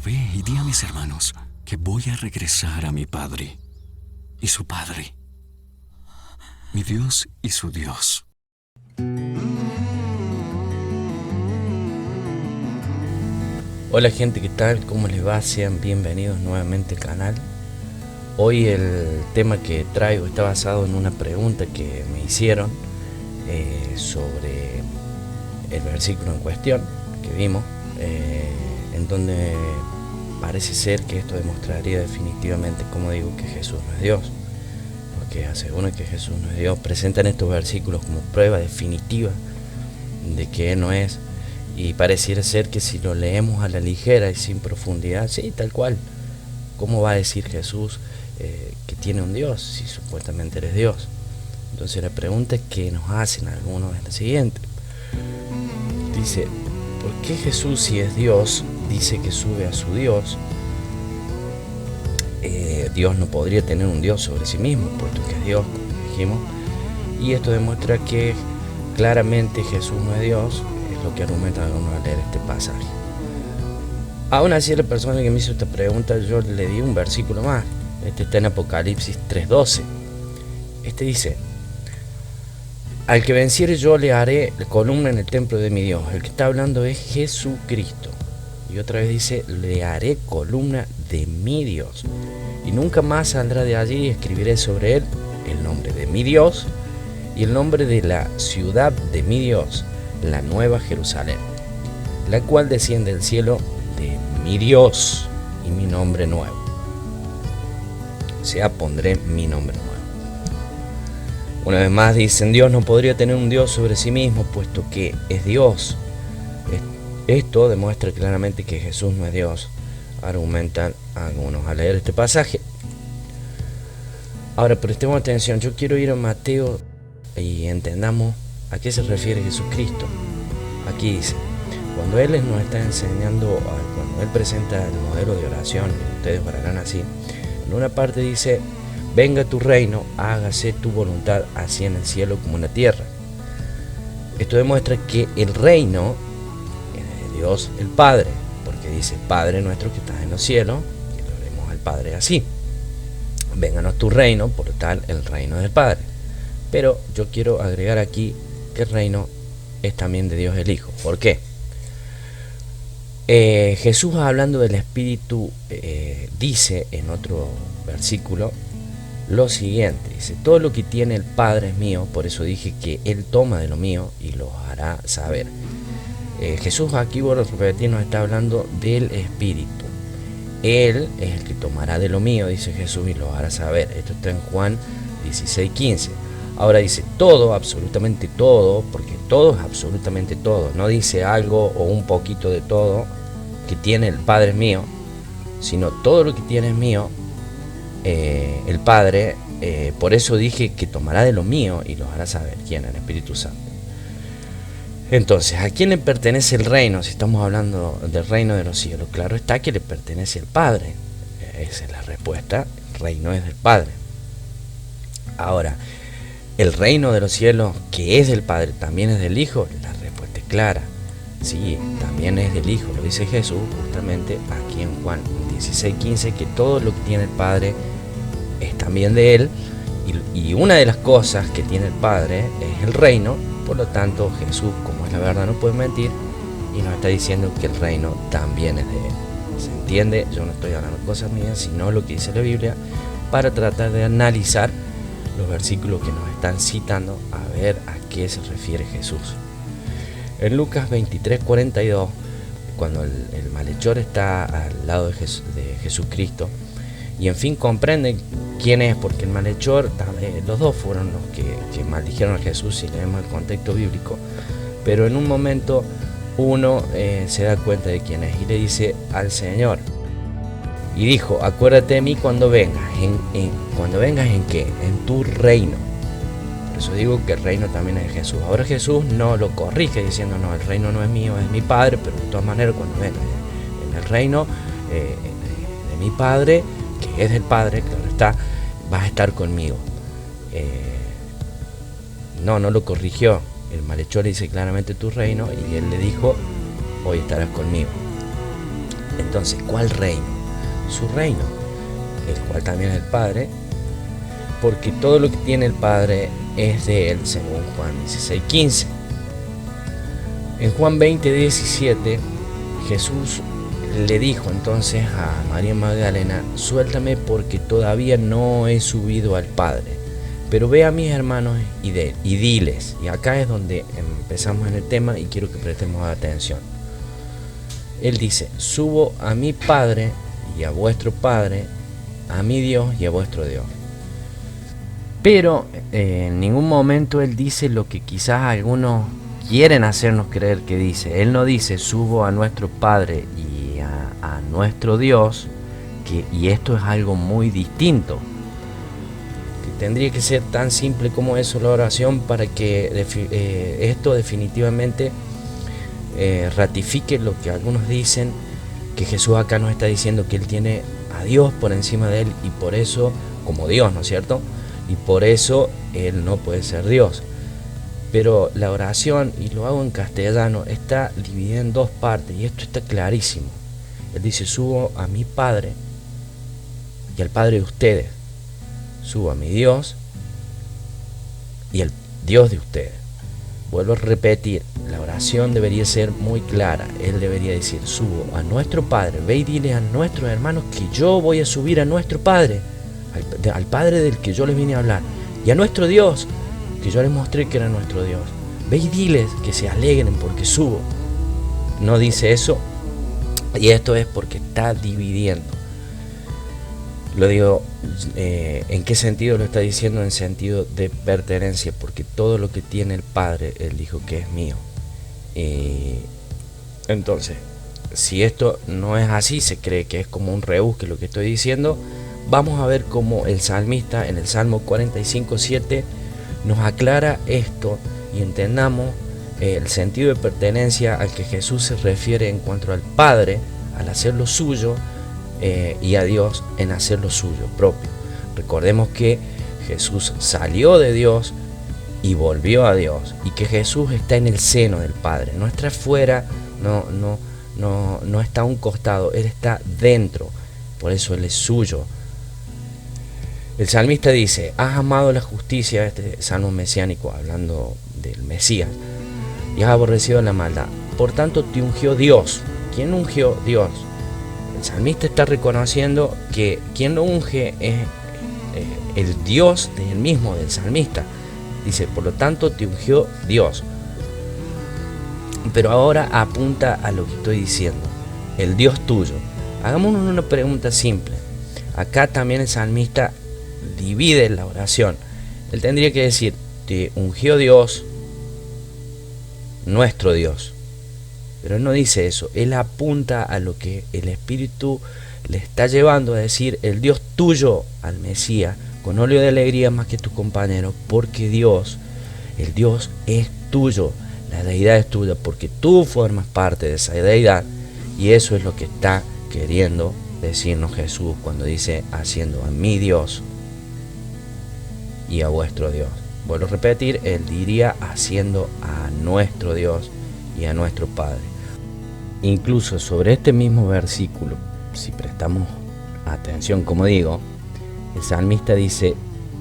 ve y di a mis hermanos que voy a regresar a mi Padre y su Padre, mi Dios y su Dios. Hola gente, ¿qué tal? ¿Cómo les va? Sean bienvenidos nuevamente al canal. Hoy el tema que traigo está basado en una pregunta que me hicieron sobre el versículo en cuestión que vimos, en donde parece ser que esto demostraría definitivamente, como digo, que Jesús no es Dios, porque aseguran que Jesús no es Dios. Presentan estos versículos como prueba definitiva de que Él no es. Y pareciera ser que si lo leemos a la ligera y sin profundidad, sí, tal cual, ¿cómo va a decir Jesús que tiene un Dios si supuestamente eres Dios? Entonces la pregunta que nos hacen algunos es la siguiente. Dice, ¿por qué Jesús, si es Dios, dice que sube a su Dios? Dios no podría tener un Dios sobre sí mismo, puesto que es Dios, como dijimos. Y esto demuestra que claramente Jesús no es Dios, lo que argumenta algunos al leer este pasaje. Aún así, la persona que me hizo esta pregunta, yo le di un versículo más. Este está en Apocalipsis 3:12. Este dice: al que venciere yo le haré columna en el templo de mi Dios. El que está hablando es Jesucristo. Y otra vez dice: le haré columna de mi Dios, y nunca más saldrá de allí. Y escribiré sobre él el nombre de mi Dios y el nombre de la ciudad de mi Dios, la nueva Jerusalén, la cual desciende del cielo de mi Dios, y mi nombre nuevo. O sea, pondré mi nombre nuevo. Una vez más dicen, Dios no podría tener un Dios sobre sí mismo, puesto que es Dios. Esto demuestra claramente que Jesús no es Dios, argumentan algunos al leer este pasaje. Ahora prestemos atención, yo quiero ir a Mateo y entendamos a qué se refiere Jesucristo. Aquí dice, cuando Él nos está enseñando, cuando Él presenta el modelo de oración, que ustedes orarán así, en una parte dice, venga tu reino, hágase tu voluntad, así en el cielo como en la tierra. Esto demuestra que el reino es de Dios el Padre, porque dice, Padre nuestro que estás en los cielos, y lo haremos al Padre así. Vénganos tu reino, por lo tal el reino del Padre. Pero yo quiero agregar aquí que el reino es también de Dios el Hijo. ¿Por qué? Jesús, hablando del Espíritu, dice en otro versículo lo siguiente. Dice, todo lo que tiene el Padre es mío, por eso dije que Él toma de lo mío y lo hará saber. Jesús aquí, por repetir, nos está hablando del Espíritu. Él es el que tomará de lo mío, dice Jesús, y lo hará saber. Esto está en Juan 16:15. Ahora dice todo, absolutamente todo, porque todo es absolutamente todo. No dice algo o un poquito de todo que tiene el Padre mío, sino todo lo que tiene es mío, el Padre. Por eso dije que tomará de lo mío y lo hará saber. ¿Quién? El Espíritu Santo. Entonces, ¿a quién le pertenece el reino? Si estamos hablando del reino de los cielos, claro está que le pertenece al Padre. Esa es la respuesta. El reino es del Padre. Ahora, ¿el reino de los cielos, que es del Padre, también es del Hijo? La respuesta es clara. Sí, también es del Hijo. Lo dice Jesús justamente aquí en Juan 16:15, que todo lo que tiene el Padre es también de Él. Y una de las cosas que tiene el Padre es el reino. Por lo tanto, Jesús, como es la verdad, no puede mentir. Y nos está diciendo que el reino también es de Él. ¿Se entiende? Yo no estoy hablando cosas mías, sino lo que dice la Biblia, para tratar de analizar los versículos que nos están citando, a ver a qué se refiere Jesús. En Lucas 23:42, cuando el malhechor está al lado de Jesucristo, y en fin comprenden quién es, porque el malhechor, los dos fueron los que maldijeron a Jesús, si leemos el contexto bíblico, pero en un momento uno se da cuenta de quién es y le dice al Señor, y dijo, acuérdate de mí cuando vengas. ¿Cuando vengas en qué? En tu reino. Por eso digo que el reino también es de Jesús. Ahora Jesús no lo corrige diciendo, no, el reino no es mío, es mi Padre, pero de todas maneras cuando venga en el reino de mi Padre, que es del Padre, claro está, vas a estar conmigo. No lo corrigió. El malhechor le dice claramente tu reino, y él le dijo, hoy estarás conmigo. Entonces, ¿cuál reino? Su reino, el cual también es el Padre, porque todo lo que tiene el Padre es de Él, según Juan 16:15. En Juan 20:17, Jesús le dijo entonces a María Magdalena: suéltame porque todavía no he subido al Padre, pero ve a mis hermanos y diles. Y acá es donde empezamos en el tema y quiero que prestemos atención. Él dice: subo a mi Padre y a vuestro Padre, a mi Dios y a vuestro Dios. Pero en ningún momento Él dice lo que quizás algunos quieren hacernos creer que dice. Él no dice: subo a nuestro Padre y a nuestro Dios, y esto es algo muy distinto, que tendría que ser tan simple como eso la oración para que esto definitivamente ratifique lo que algunos dicen, que Jesús acá nos está diciendo que Él tiene a Dios por encima de Él, y por eso, como Dios, ¿no es cierto? Y por eso Él no puede ser Dios. Pero la oración, y lo hago en castellano, está dividida en dos partes, y esto está clarísimo. Él dice: subo a mi Padre y al Padre de ustedes, subo a mi Dios y al Dios de ustedes. Vuelvo a repetir, la oración debería ser muy clara. Él debería decir: subo a nuestro Padre, ve y dile a nuestros hermanos que yo voy a subir a nuestro Padre, al Padre del que yo les vine a hablar, y a nuestro Dios, que yo les mostré que era nuestro Dios. Ve y diles que se alegren porque subo. No dice eso, y esto es porque está dividiendo. Lo digo, ¿en qué sentido lo está diciendo? En sentido de pertenencia, porque todo lo que tiene el Padre, Él dijo que es mío. Entonces, si esto no es así, se cree que es como un rebusque lo que estoy diciendo, vamos a ver cómo el salmista en el Salmo 45:7 nos aclara esto y entendamos el sentido de pertenencia al que Jesús se refiere en cuanto al Padre, al hacer lo suyo, y a Dios en hacer lo suyo propio. Recordemos que Jesús salió de Dios y volvió a Dios, y que Jesús está en el seno del Padre, no está afuera, no está a un costado, Él está dentro, por eso Él es suyo. El salmista dice: has amado la justicia, este salmo mesiánico hablando del Mesías, y has aborrecido la maldad, por tanto te ungió Dios. ¿Quién ungió? Dios. El salmista está reconociendo que quien lo unge es el Dios del mismo, del salmista. Dice: por lo tanto te ungió Dios. Pero ahora apunta a lo que estoy diciendo: el Dios tuyo. Hagámonos una pregunta simple. Acá también el salmista divide la oración. Él tendría que decir: te ungió Dios, nuestro Dios. Pero él no dice eso. Él apunta a lo que el Espíritu le está llevando a decir: el Dios tuyo al Mesías, con óleo de alegría más que tus compañeros, porque Dios, el Dios es tuyo, la deidad es tuya, porque tú formas parte de esa deidad. Y eso es lo que está queriendo decirnos Jesús cuando dice: haciendo a mi Dios y a vuestro Dios. Vuelvo a repetir, Él diría: haciendo a nuestro Dios y a nuestro Padre. Incluso sobre este mismo versículo, si prestamos atención, como digo, el salmista dice: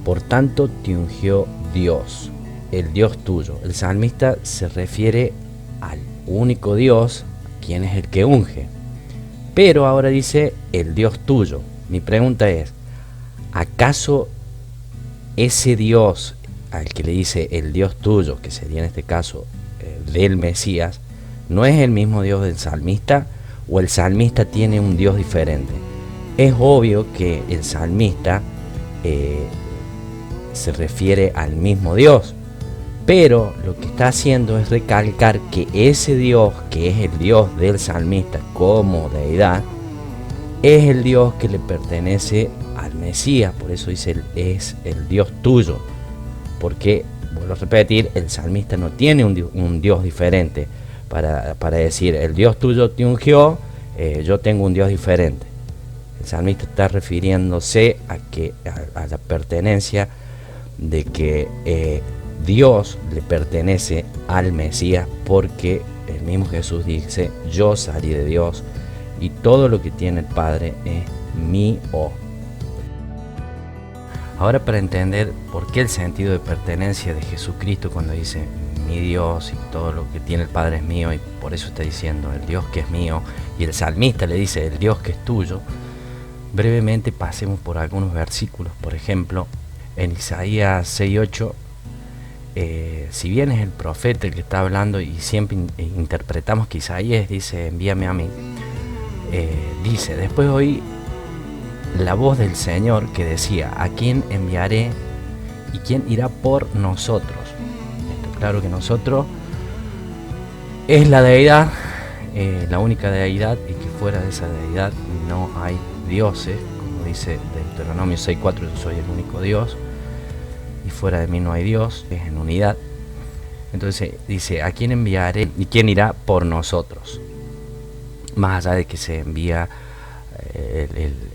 por tanto te ungió Dios, el Dios tuyo. El salmista se refiere al único Dios, quien es el que unge. Pero ahora dice: el Dios tuyo. Mi pregunta es: ¿acaso ese Dios al que le dice el Dios tuyo, que sería en este caso del Mesías, no es el mismo Dios del salmista, o el salmista tiene un Dios diferente? Es obvio que el salmista se refiere al mismo Dios, pero lo que está haciendo es recalcar que ese Dios, que es el Dios del salmista como deidad, es el Dios que le pertenece al Mesías. Por eso dice: es el Dios tuyo, porque, vuelvo a repetir, el salmista no tiene un Dios diferente para decir: el Dios tuyo te ungió, yo tengo un Dios diferente. El salmista está refiriéndose a la pertenencia de que Dios le pertenece al Mesías, porque el mismo Jesús dice: yo salí de Dios, y todo lo que tiene el Padre es mío. Ahora, para entender por qué el sentido de pertenencia de Jesucristo cuando dice mi Dios y todo lo que tiene el Padre es mío, y por eso está diciendo el Dios que es mío, y el salmista le dice el Dios que es tuyo, brevemente pasemos por algunos versículos. Por ejemplo, en Isaías 6:8, si bien es el profeta el que está hablando y siempre interpretamos que Isaías dice envíame a mí, dice: después oí la voz del Señor que decía, ¿a quién enviaré y quién irá por nosotros? Esto, claro que nosotros es la deidad, la única deidad, y que fuera de esa deidad no hay dioses, como dice Deuteronomio 6:4, yo soy el único Dios y fuera de mí no hay Dios, es en unidad. Entonces dice, ¿a quién enviaré y quién irá por nosotros? Más allá de que se envía,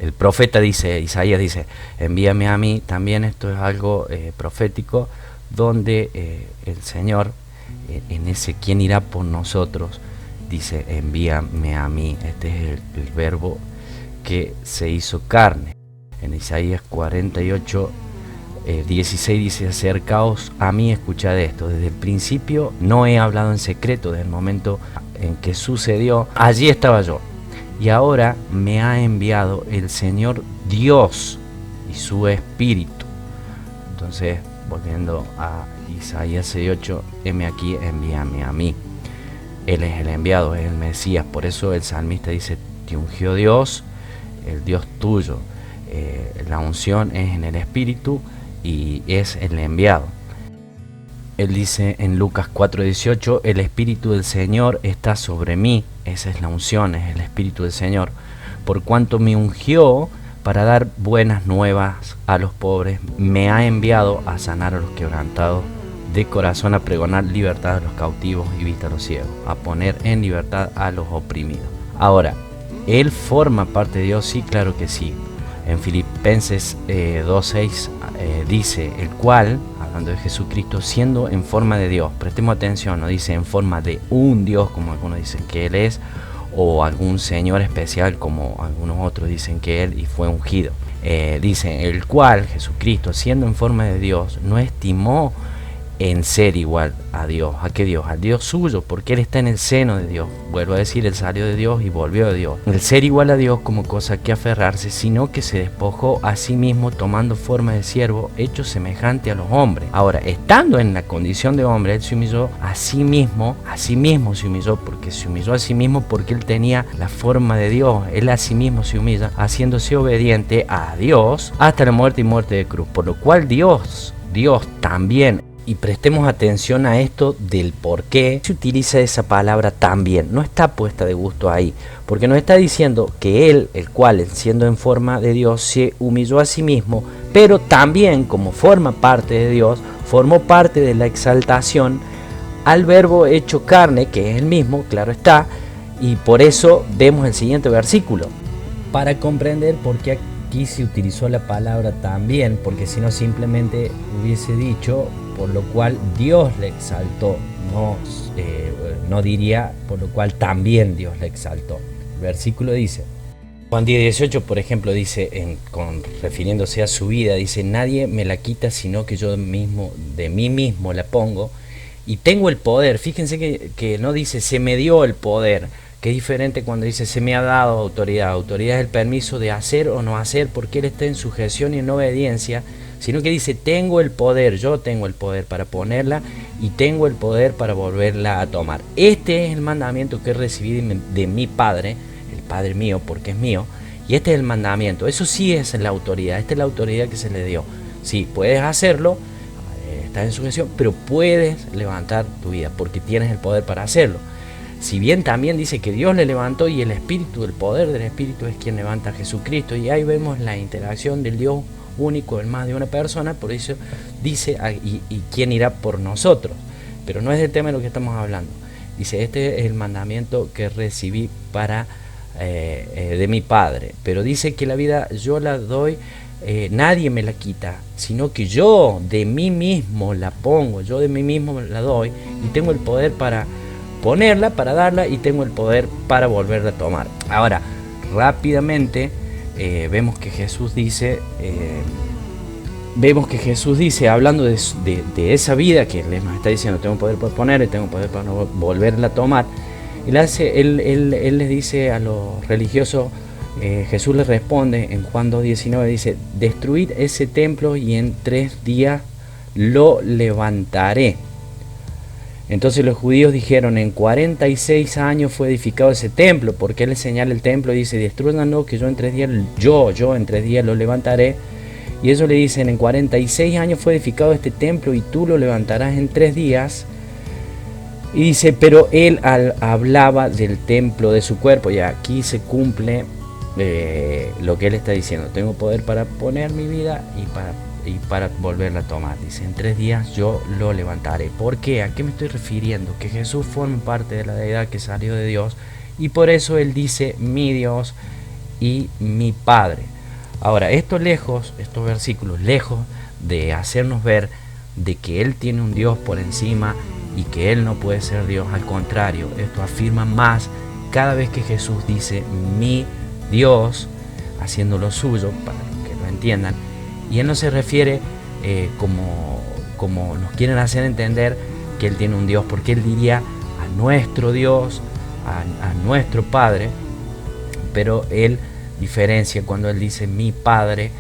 el profeta dice, Isaías dice, envíame a mí, también esto es algo profético, donde el Señor, en ese quién irá por nosotros, dice, envíame a mí. Este es el verbo que se hizo carne. En Isaías 48, 16 dice, acercaos a mí, escuchad esto. Desde el principio no he hablado en secreto, desde el momento en que sucedió, allí estaba yo. Y ahora me ha enviado el Señor Dios y su Espíritu. Entonces, volviendo a Isaías 6:8, heme aquí, envíame a mí. Él es el enviado, es el Mesías. Por eso el salmista dice, te ungió Dios, el Dios tuyo. La unción es en el Espíritu y es el enviado. Él dice en Lucas 4:18, el Espíritu del Señor está sobre mí. Esa es la unción, es el Espíritu del Señor. Por cuanto me ungió para dar buenas nuevas a los pobres, me ha enviado a sanar a los quebrantados de corazón, a pregonar libertad a los cautivos y vista a los ciegos, a poner en libertad a los oprimidos. Ahora, ¿él forma parte de Dios? Sí, claro que sí. En Filipenses 2:6 dice, el cual, hablando de Jesucristo, siendo en forma de Dios, prestemos atención, no dice en forma de un Dios, como algunos dicen que Él es, o algún Señor especial, como algunos otros dicen que Él y fue ungido. Dice, el cual, Jesucristo, siendo en forma de Dios, no estimó en ser igual a Dios. ¿A qué Dios? Al Dios suyo, porque Él está en el seno de Dios. Vuelvo a decir, Él salió de Dios y volvió de Dios. El ser igual a Dios como cosa que aferrarse, sino que se despojó a sí mismo, tomando forma de siervo, hecho semejante a los hombres. Ahora, estando en la condición de hombre, Él se humilló a sí mismo se humilló, porque se humilló a sí mismo porque Él tenía la forma de Dios. Él a sí mismo se humilla, haciéndose obediente a Dios hasta la muerte y muerte de cruz. Por lo cual Dios también. Y prestemos atención a esto del por qué se utiliza esa palabra también. No está puesta de gusto ahí, porque nos está diciendo que Él, el cual, siendo en forma de Dios, se humilló a sí mismo, pero también, como forma parte de Dios, formó parte de la exaltación al verbo hecho carne, que es el mismo, claro está, y por eso vemos el siguiente versículo. Para comprender por qué aquí se utilizó la palabra también, porque si no simplemente hubiese dicho, por lo cual Dios le exaltó, no diría por lo cual también Dios le exaltó. El versículo dice, Juan 10:18, por ejemplo, dice, refiriéndose a su vida, dice, nadie me la quita sino que yo de mí mismo la pongo y tengo el poder. Fíjense que no dice se me dio el poder, que es diferente cuando dice se me ha dado autoridad. Autoridad es el permiso de hacer o no hacer porque Él está en sujeción y en obediencia, sino que dice tengo el poder, yo tengo el poder para ponerla y tengo el poder para volverla a tomar. Este es el mandamiento que he recibido de mi Padre, el Padre mío porque es mío, y este es el mandamiento. Eso sí es la autoridad, esta es la autoridad que se le dio. Sí, puedes hacerlo, estás en sujeción, pero puedes levantar tu vida porque tienes el poder para hacerlo. Si bien también dice que Dios le levantó y el Espíritu, el poder del Espíritu es quien levanta a Jesucristo, y ahí vemos la interacción del Dios único en más de una persona. Por eso dice y quién irá por nosotros, pero no es el tema de lo que estamos hablando. Dice este es el mandamiento que recibí de mi Padre, pero dice que la vida yo la doy, nadie me la quita, sino que yo de mí mismo la pongo, yo de mí mismo la doy y tengo el poder para ponerla, para darla, y tengo el poder para volverla a tomar. Ahora, rápidamente vemos que Jesús dice, hablando de esa vida que les está diciendo, tengo poder para ponerla, tengo poder para volverla a tomar. Él les dice a los religiosos, Jesús les responde en Juan 2:19, dice, destruid ese templo y en 3 días lo levantaré. Entonces los judíos dijeron, en 46 años fue edificado ese templo. Porque él les señala el templo y dice, destrúyanlo, que yo en 3 días, yo en 3 días lo levantaré. Y ellos le dicen, en 46 años fue edificado este templo y tú lo levantarás en 3 días. Y dice, pero él hablaba del templo de su cuerpo. Y aquí se cumple lo que él está diciendo. Tengo poder para poner mi vida y para volverla a tomar. Dice, en 3 días yo lo levantaré. ¿Por qué? ¿A qué me estoy refiriendo? Que Jesús forma parte de la deidad que salió de Dios. Y por eso él dice, mi Dios y mi Padre. Ahora, estos versículos, lejos de hacernos ver de que él tiene un Dios por encima y que él no puede ser Dios, al contrario, esto afirma más cada vez que Jesús dice mi Dios, haciendo lo suyo, para que lo entiendan. Y él no se refiere como nos quieren hacer entender que él tiene un Dios, porque él diría a nuestro Dios, a nuestro Padre, pero él diferencia cuando él dice mi Padre,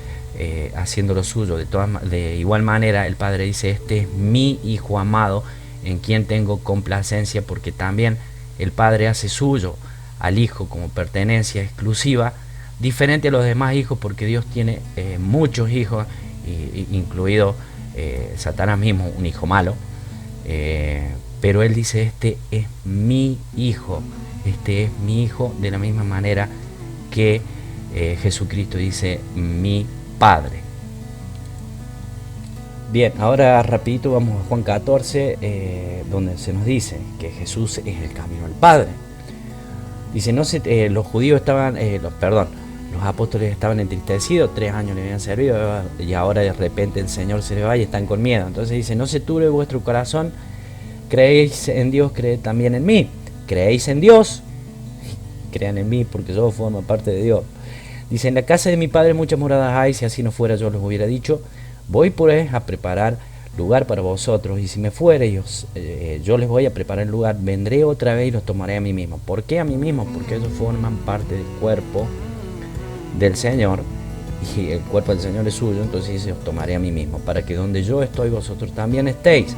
haciendo lo suyo. De igual manera el Padre dice, este es mi Hijo amado, en quien tengo complacencia, porque también el Padre hace suyo al Hijo como pertenencia exclusiva, diferente a los demás hijos, porque Dios tiene muchos hijos, incluido Satanás mismo, un hijo malo, pero él dice, este es mi hijo, de la misma manera que Jesucristo dice mi Padre. Bien, ahora rapidito vamos a Juan 14, donde se nos dice que Jesús es el camino al Padre. Dice, los judíos los apóstoles estaban entristecidos, 3 años le habían servido, y ahora de repente el Señor se les va y están con miedo. Entonces dice, no se turbe vuestro corazón, creéis en Dios, creed también en mí. Creéis en Dios, crean en mí, porque yo formo parte de Dios. Dice, en la casa de mi Padre muchas moradas hay, si así no fuera yo les hubiera dicho. Voy pues a preparar lugar para vosotros, y si me fuere yo les voy a preparar el lugar, vendré otra vez y los tomaré a mí mismo. ¿Por qué a mí mismo? Porque ellos forman parte del cuerpo del Señor, y el cuerpo del Señor es suyo. Entonces dice, os tomaré a mí mismo, para que donde yo estoy vosotros también estéis.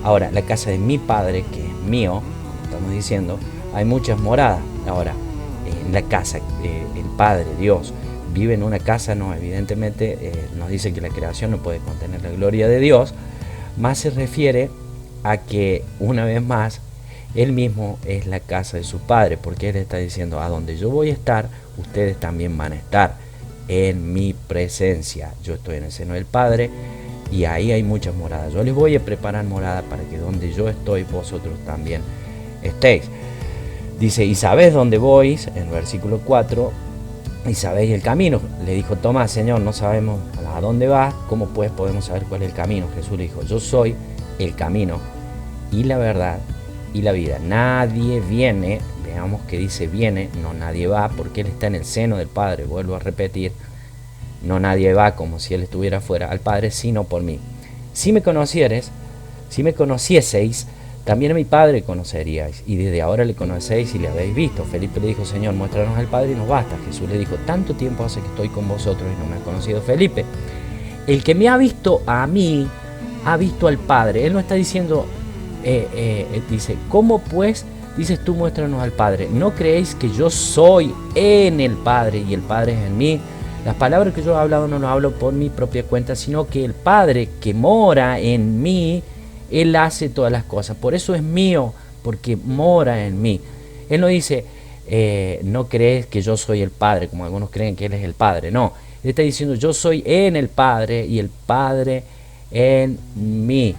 Ahora, la casa de mi Padre, que es mío, como estamos diciendo, hay muchas moradas. Ahora, en la casa, el Padre, Dios, vive en una casa, no, evidentemente nos dice que la creación no puede contener la gloria de Dios, más se refiere a que, una vez más, él mismo es la casa de su Padre, porque él está diciendo, a donde yo voy a estar, ustedes también van a estar en mi presencia. Yo estoy en el seno del Padre y ahí hay muchas moradas. Yo les voy a preparar morada para que donde yo estoy, vosotros también estéis. Dice, y sabéis dónde voy, en el versículo 4, y sabéis el camino. Le dijo Tomás, Señor, no sabemos a dónde vas, ¿cómo pues podemos saber cuál es el camino? Jesús le dijo, yo soy el camino y la verdad y la vida. Nadie viene, veamos que dice viene, no nadie va, porque él está en el seno del Padre. Vuelvo a repetir, no nadie va como si él estuviera fuera al Padre, sino por mí. Si me conocieseis, también a mi Padre conoceríais, y desde ahora le conocéis y le habéis visto. Felipe le dijo, Señor, muéstranos al Padre y nos basta. Jesús le dijo, tanto tiempo hace que estoy con vosotros y no me ha conocido Felipe. El que me ha visto a mí, ha visto al Padre. Él no está diciendo, dice, ¿cómo pues dices tú, muéstranos al Padre? ¿No creéis que yo soy en el Padre y el Padre es en mí? Las palabras que yo he hablado no las hablo por mi propia cuenta, sino que el Padre que mora en mí, él hace todas las cosas. Por eso es mío, porque mora en mí. Él no dice, no crees que yo soy el Padre, como algunos creen que él es el Padre. No, él está diciendo, yo soy en el Padre y el Padre en mí.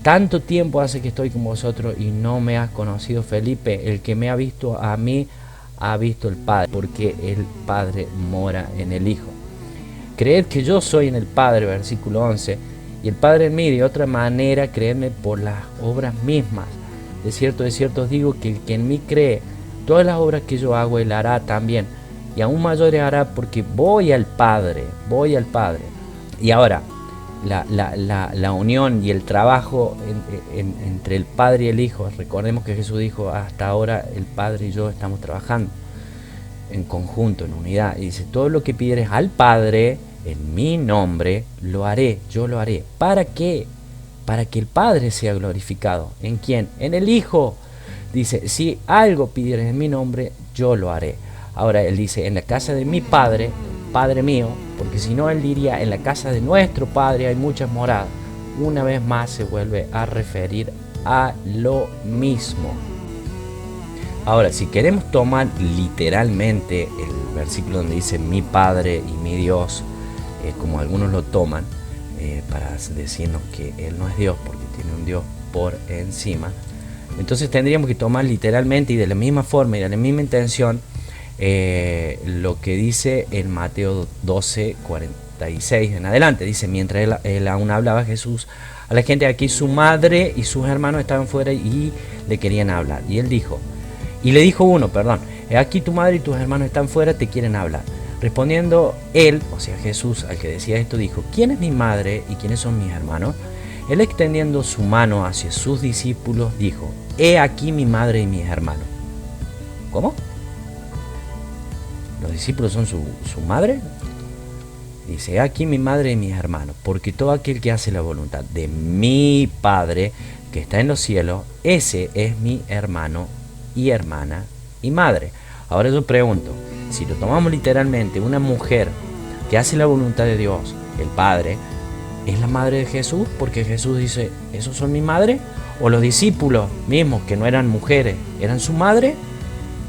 Tanto tiempo hace que estoy con vosotros y no me has conocido, Felipe. El que me ha visto a mí, ha visto el Padre, porque el Padre mora en el Hijo. Creed que yo soy en el Padre, versículo 11, y el Padre en mí. De otra manera, creedme por las obras mismas. de cierto os digo que el que en mí cree, todas las obras que yo hago, él hará también. Y aún mayores hará, porque voy al Padre. Y ahora, la unión y el trabajo entre el Padre y el Hijo. Recordemos que Jesús dijo, hasta ahora el Padre y yo estamos trabajando en conjunto, en unidad. Y dice, todo lo que pidieres al Padre en mi nombre, lo haré, yo lo haré. ¿Para qué? Para que el Padre sea glorificado. ¿En quién? En el Hijo. Dice, si algo pidieres en mi nombre, yo lo haré. Ahora él dice, en la casa de mi Padre, Padre mío, porque si no él diría, en la casa de nuestro Padre hay muchas moradas. Una vez más se vuelve a referir a lo mismo. Ahora, si queremos tomar literalmente el versículo donde dice mi Padre y mi Dios, como algunos lo toman, para decirnos que Él no es Dios, porque tiene un Dios por encima, entonces tendríamos que tomar literalmente y de la misma forma y de la misma intención lo que dice en Mateo 12:46 en adelante. Dice, mientras él aún hablaba, Jesús a la gente, aquí su madre y sus hermanos estaban fuera y le querían hablar. Y le dijo uno, aquí tu madre y tus hermanos están fuera, te quieren hablar. Respondiendo él, o sea Jesús, al que decía esto, dijo, ¿quién es mi madre y quiénes son mis hermanos? Él, extendiendo su mano hacia sus discípulos, dijo, he aquí mi madre y mis hermanos. ¿Cómo? ¿Los discípulos son su madre? Dice, he aquí mi madre y mis hermanos, porque todo aquel que hace la voluntad de mi Padre que está en los cielos, ese es mi hermano y hermana y madre. Ahora yo pregunto, si lo tomamos literalmente, una mujer que hace la voluntad de Dios, el Padre, ¿es la madre de Jesús? Porque Jesús dice, ¿esos son mi madre? ¿O los discípulos mismos, que no eran mujeres, eran su madre?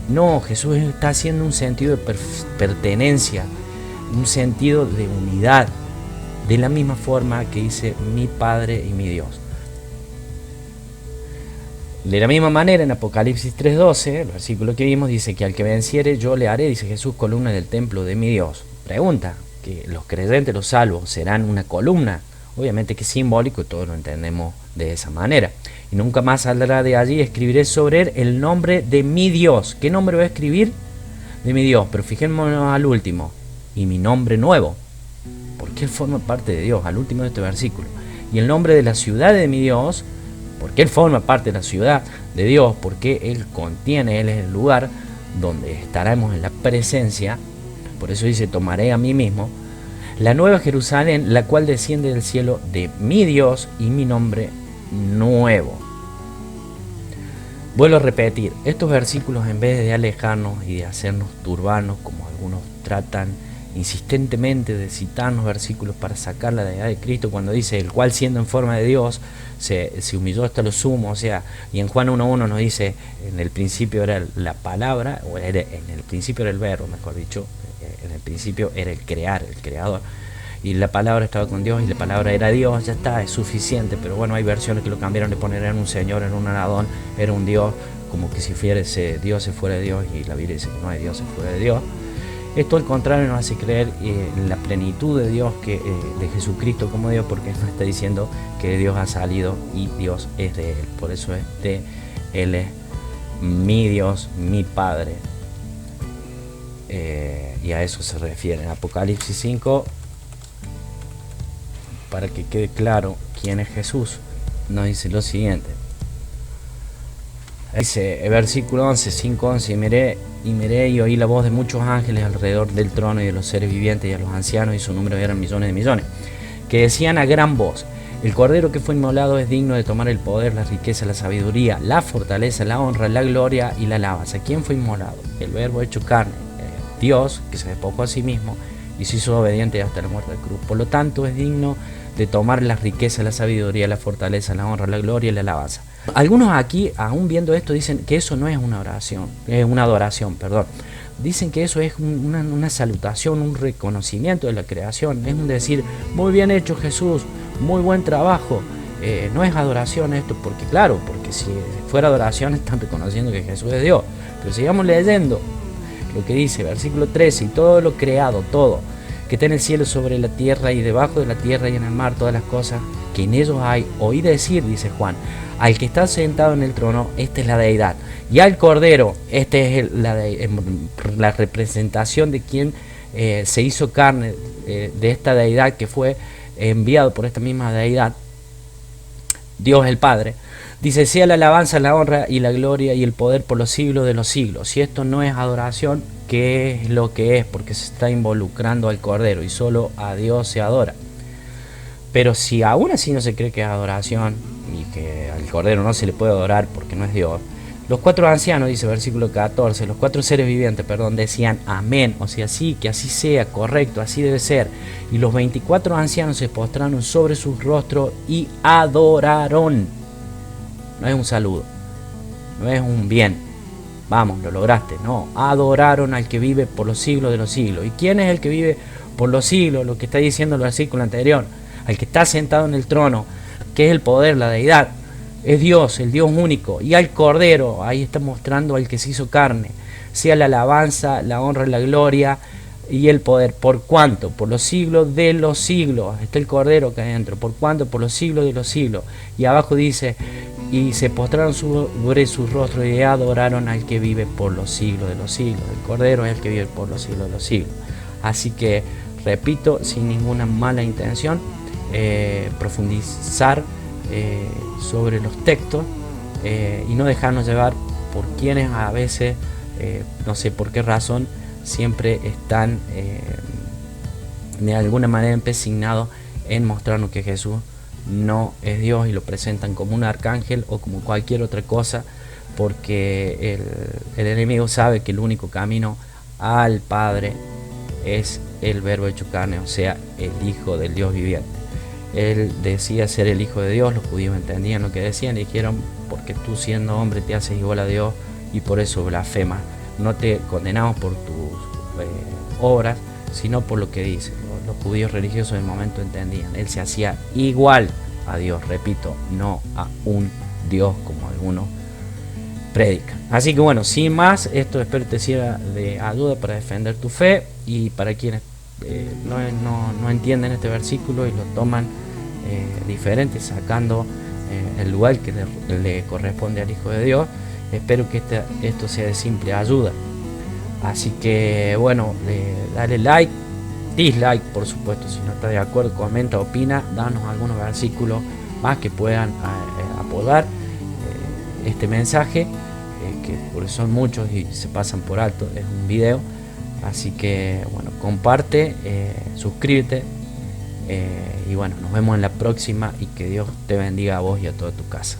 No, Jesús está haciendo un sentido de pertenencia, un sentido de unidad, de la misma forma que dice mi Padre y mi Dios. De la misma manera, en Apocalipsis 3:12, el versículo que vimos, dice que al que venciere yo le haré, dice Jesús, columna del templo de mi Dios. Pregunta, que los creyentes, los salvos, serán una columna. Obviamente que es simbólico, todos lo entendemos de esa manera. Y nunca más saldrá de allí, escribiré sobre él el nombre de mi Dios. ¿Qué nombre voy a escribir? De mi Dios, pero fijémonos al último. Y mi nombre nuevo, porque él forma parte de Dios, al último de este versículo. Y el nombre de la ciudad de mi Dios, porque él forma parte de la ciudad de Dios, porque él contiene, él es el lugar donde estaremos en la presencia. Por eso dice, tomaré a mí mismo la nueva Jerusalén, la cual desciende del cielo de mi Dios, y mi nombre nuevo. Vuelvo a repetir, estos versículos, en vez de alejarnos y de hacernos turbarnos, como algunos tratan insistentemente de citarnos versículos para sacar la deidad de Cristo, cuando dice, el cual siendo en forma de Dios se humilló hasta lo sumo, o sea, y en Juan 1:1 nos dice, en el principio era la palabra, o en el principio era el verbo, mejor dicho, en el principio era el creador, y la palabra estaba con Dios y la palabra era Dios. Ya está, es suficiente. Pero bueno, hay versiones que lo cambiaron, de poner en un señor, en un Adón, era un Dios, como que si Dios se fuera de Dios, y la Biblia dice que no hay Dios se fuera de Dios. Esto al contrario nos hace creer en la plenitud de Dios, de Jesucristo como Dios, porque nos está diciendo que Dios ha salido y Dios es de Él. Por eso es de Él, es mi Dios, mi Padre. Y a eso se refiere en Apocalipsis 5, para que quede claro quién es Jesús. Nos dice lo siguiente. Dice el versículo 11, 5:11, y miré y oí la voz de muchos ángeles alrededor del trono y de los seres vivientes y a los ancianos, y su número eran millones de millones, que decían a gran voz, el Cordero que fue inmolado es digno de tomar el poder, la riqueza, la sabiduría, la fortaleza, la honra, la gloria y la alabanza. ¿Quién fue inmolado? El Verbo hecho carne, Dios, que se despojó a sí mismo y se hizo obediente hasta la muerte de cruz. Por lo tanto, es digno de tomar la riqueza, la sabiduría, la fortaleza, la honra, la gloria y la alabanza. Algunos aquí, aún viendo esto, dicen que eso no es una oración, es una adoración, perdón. Dicen que eso es una salutación, un reconocimiento de la creación. Es un decir, muy bien hecho Jesús, muy buen trabajo. No es adoración esto, porque claro, porque si fuera adoración están reconociendo que Jesús es Dios. Pero sigamos leyendo lo que dice, versículo 13, y todo lo creado, todo, que está en el cielo, sobre la tierra y debajo de la tierra y en el mar, todas las cosas que en ellos hay, oí decir, dice Juan, al que está sentado en el trono, esta es la deidad, y al Cordero, esta es la representación de quien se hizo carne, de esta deidad que fue enviado por esta misma deidad, Dios el Padre. Dice, sea la alabanza, la honra y la gloria y el poder por los siglos de los siglos. Si esto no es adoración, ¿qué es lo que es? Porque se está involucrando al Cordero y solo a Dios se adora. Pero si aún así no se cree que es adoración y que al Cordero no se le puede adorar porque no es Dios, los 4 ancianos, dice versículo 14, los 4 seres vivientes, decían amén, o sea, sí, que así sea, correcto, así debe ser. Y los 24 ancianos se postraron sobre sus rostros y adoraron. No es un saludo, no es un bien, vamos, lo lograste, no, adoraron al que vive por los siglos de los siglos. ¿Y quién es el que vive por los siglos? Lo que está diciendo el versículo anterior, al que está sentado en el trono, que es el poder, la deidad, es Dios, el Dios único, y al Cordero, ahí está mostrando al que se hizo carne, sea la alabanza, la honra, la gloria y el poder. ¿Por cuánto? Por los siglos de los siglos. Está el Cordero acá adentro. ¿Por cuánto? Por los siglos de los siglos. Y abajo dice, y se postraron sobre sus rostros y adoraron al que vive por los siglos de los siglos. El Cordero es el que vive por los siglos de los siglos. Así que, repito, sin ninguna mala intención, profundizar sobre los textos y no dejarnos llevar por quienes a veces, no sé por qué razón, siempre están de alguna manera empecinado en mostrarnos que Jesús no es Dios y lo presentan como un arcángel o como cualquier otra cosa, porque el enemigo sabe que el único camino al Padre es el Verbo hecho carne, o sea, el Hijo del Dios viviente. Él decía ser el Hijo de Dios, los judíos entendían lo que decían, le dijeron, porque tú siendo hombre te haces igual a Dios y por eso blasfemas. No te condenamos por tus obras, sino por lo que dice. Los judíos religiosos en el momento entendían, él se hacía igual a Dios, repito, no a un Dios como algunos predican. Así que bueno, sin más, esto espero te sirva de ayuda para defender tu fe, y para quienes no entienden este versículo y lo toman diferente, sacando el lugar que le corresponde al Hijo de Dios, espero que esto sea de simple ayuda. Así que bueno, dale like, dislike por supuesto, si no estás de acuerdo, comenta, opina, danos algunos versículos más que puedan apoyar este mensaje, que porque son muchos y se pasan por alto, es un video. Así que bueno, comparte, suscríbete, y bueno, nos vemos en la próxima, y que Dios te bendiga a vos y a toda tu casa.